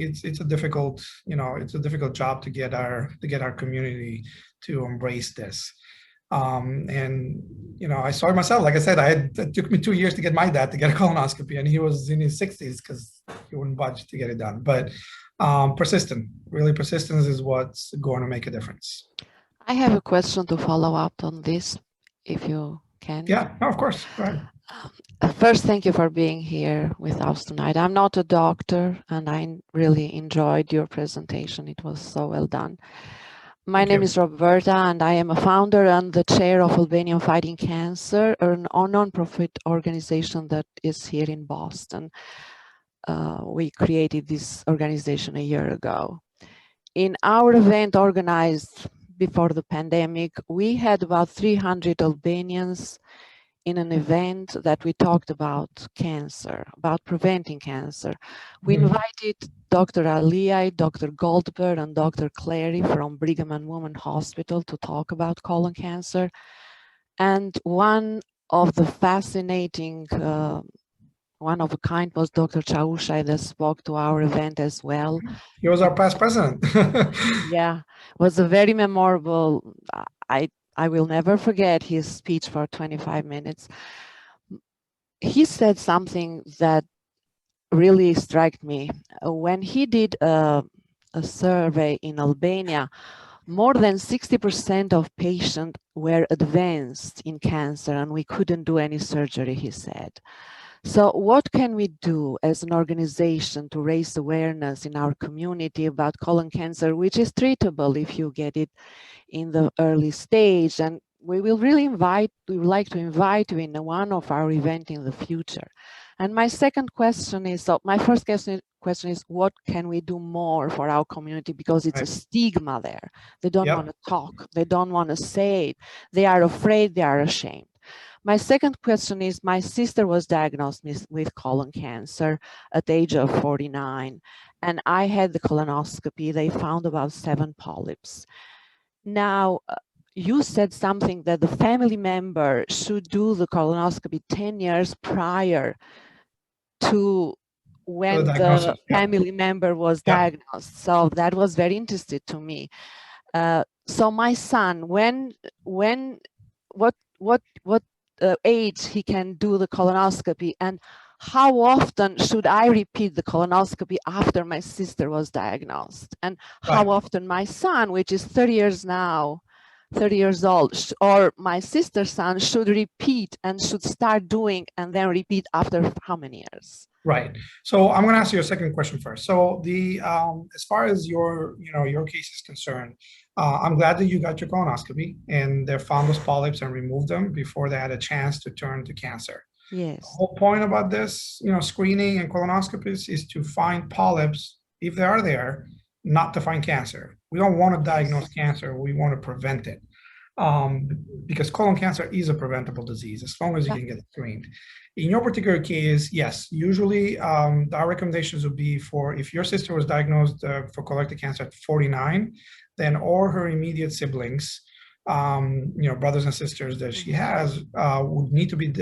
it's a difficult, it's a difficult job to get our community to embrace this. And I saw it myself. Like I said, it took me 2 years to get my dad to get a colonoscopy, and he was in his 60s because he wouldn't budge to get it done. But persistence is what's going to make a difference. I have a question to follow up on this, if you can. Yeah, no, of course. Go ahead. First, thank you for being here with us tonight. I'm not a doctor, and I really enjoyed your presentation. It was so well done. My name is Roberta, and I am a founder and the chair of Albanian Fighting Cancer, a non-profit organization that is here in Boston. We created this organization a year ago. In our event organized before the pandemic, we had about 300 Albanians in an event that we talked about cancer, about preventing cancer. We invited Dr. Aliaj, Dr. Goldberg, and Dr. Clary from Brigham and Women's Hospital to talk about colon cancer. And one of the fascinating, one of a kind was Dr. Chaushai that spoke to our event as well. He was our past president. Yeah, was a very memorable, I will never forget his speech for 25 minutes. He said something that really struck me. When he did a survey in Albania, more than 60% of patients were advanced in cancer and we couldn't do any surgery, he said. So what can we do as an organization to raise awareness in our community about colon cancer, which is treatable if you get it in the early stage? And we will really we would like to invite you in one of our events in the future. And my second question is, so my first question is, what can we do more for our community? Because it's a stigma there. They don't want to talk. They don't want to say it. They are afraid, they are ashamed. My second question is, my sister was diagnosed with colon cancer at the age of 49, and I had the colonoscopy. They found about 7 polyps. Now, you said something that the family member should do the colonoscopy 10 years prior to when the family member was diagnosed. So that was very interesting to me. So my son, what age he can do the colonoscopy, and how often should I repeat the colonoscopy after my sister was diagnosed? And how often my son, which is 30 years old, or my sister's son should repeat and should start doing and then repeat after how many years? Right. So I'm going to ask you a second question first. So as far as your case is concerned, I'm glad that you got your colonoscopy and they found those polyps and removed them before they had a chance to turn to cancer. Yes. The whole point about this, screening and colonoscopies is to find polyps, if they are there, not to find cancer. We don't want to diagnose cancer. We want to prevent it. Because colon cancer is a preventable disease as long as you can get it screened. In your particular case, yes, usually our recommendations would be for if your sister was diagnosed for colorectal cancer at 49, then all her immediate siblings, brothers and sisters that she has would need to be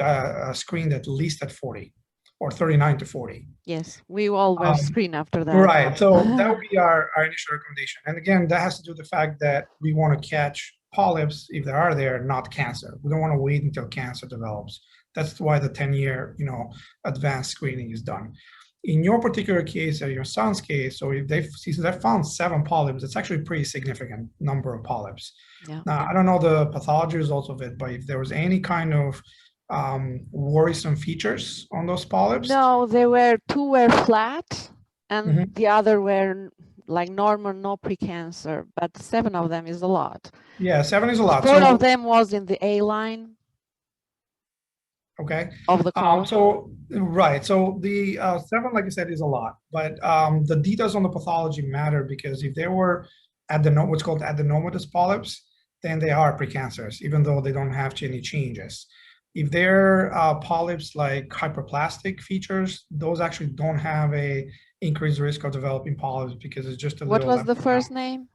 screened at least at 40 or 39 to 40. Yes, we all were screened after that. Right, so that would be our initial recommendation. And again, that has to do with the fact that we want to catch polyps, if they are there, not cancer. We don't want to wait until cancer develops. That's why the 10-year, advanced screening is done. In your particular case, or your son's case, so if they found 7 polyps, it's actually a pretty significant number of polyps. Yeah. Now, I don't know the pathology results of it, but if there was any kind of worrisome features on those polyps? No, 2 were flat, and the other were like normal, no precancer, but 7 of them is a lot. Yeah, 7 is a lot. 4 of them was in the A line. Okay. Of the colon. So the 7, like I said, is a lot, but the details on the pathology matter because if they were what's called adenomatous polyps, then they are precancerous, even though they don't have any changes. If they're polyps like hyperplastic features, those actually don't have a increased risk of developing polyps because it's just a little. What was the first name?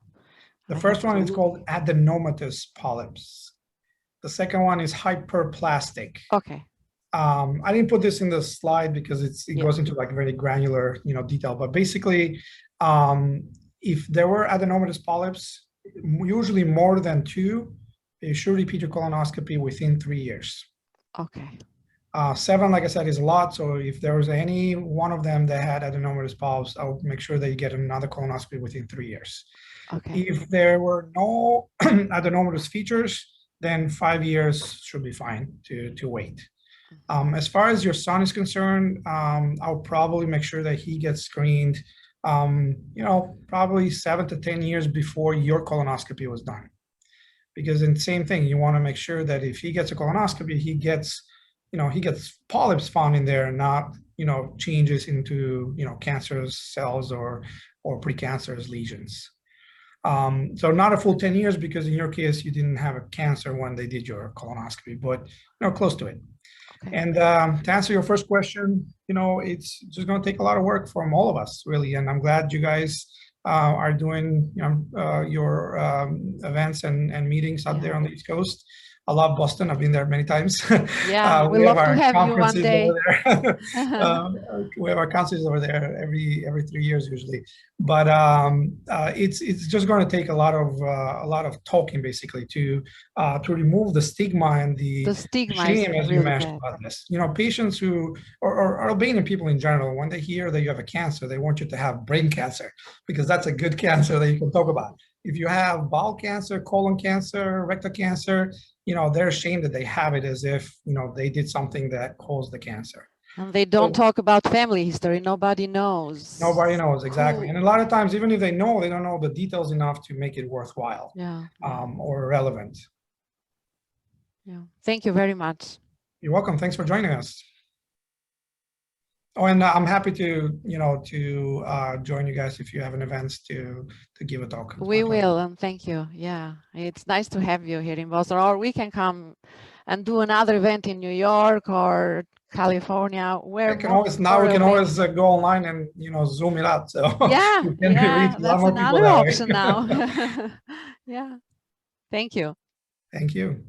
The first one is called adenomatous polyps. The second one is hyperplastic. Okay. I didn't put this in the slide because it goes into like very granular, detail, but basically, if there were adenomatous polyps, usually more than 2, you should repeat your colonoscopy within 3 years. Okay. 7, like I said, is a lot. So if there was any one of them that had adenomatous polyps, I would make sure that you get another colonoscopy within 3 years. Okay. If there were no adenomatous features, then 5 years should be fine to wait. As far as your son is concerned, I'll probably make sure that he gets screened, probably 7 to 10 years before your colonoscopy was done. Because in the same thing, you want to make sure that if he gets a colonoscopy, he gets polyps found in there, not, changes into, cancerous cells or precancerous lesions. So not a full 10 years, because in your case, you didn't have a cancer when they did your colonoscopy, but, close to it. Okay. And to answer your first question, it's just going to take a lot of work from all of us, really. And I'm glad you guys are doing your events and meetings out there on the East Coast. I love Boston. I've been there many times. Yeah, we love to have you one day. Over there. We have our conferences over there every 3 years usually. But it's just going to take a lot of talking, basically, to remove the stigma and the shame, as you mentioned, about this. Patients who or Albanian people in general, when they hear that you have a cancer, they want you to have brain cancer, because that's a good cancer that you can talk about. If you have bowel cancer, colon cancer, rectal cancer, they're ashamed that they have it, as if, they did something that caused the cancer. And they don't talk about family history. Nobody knows. Nobody knows, exactly. And a lot of times, even if they know, they don't know the details enough to make it worthwhile or relevant. Yeah. Thank you very much. You're welcome. Thanks for joining us. Oh, and I'm happy to, join you guys if you have an event to give a talk. We will, and thank you. Yeah, it's nice to have you here in Boston, or we can come and do another event in New York or California. We can always go online and Zoom it out. So yeah, that's another option now. Yeah. Yeah. Thank you. Thank you.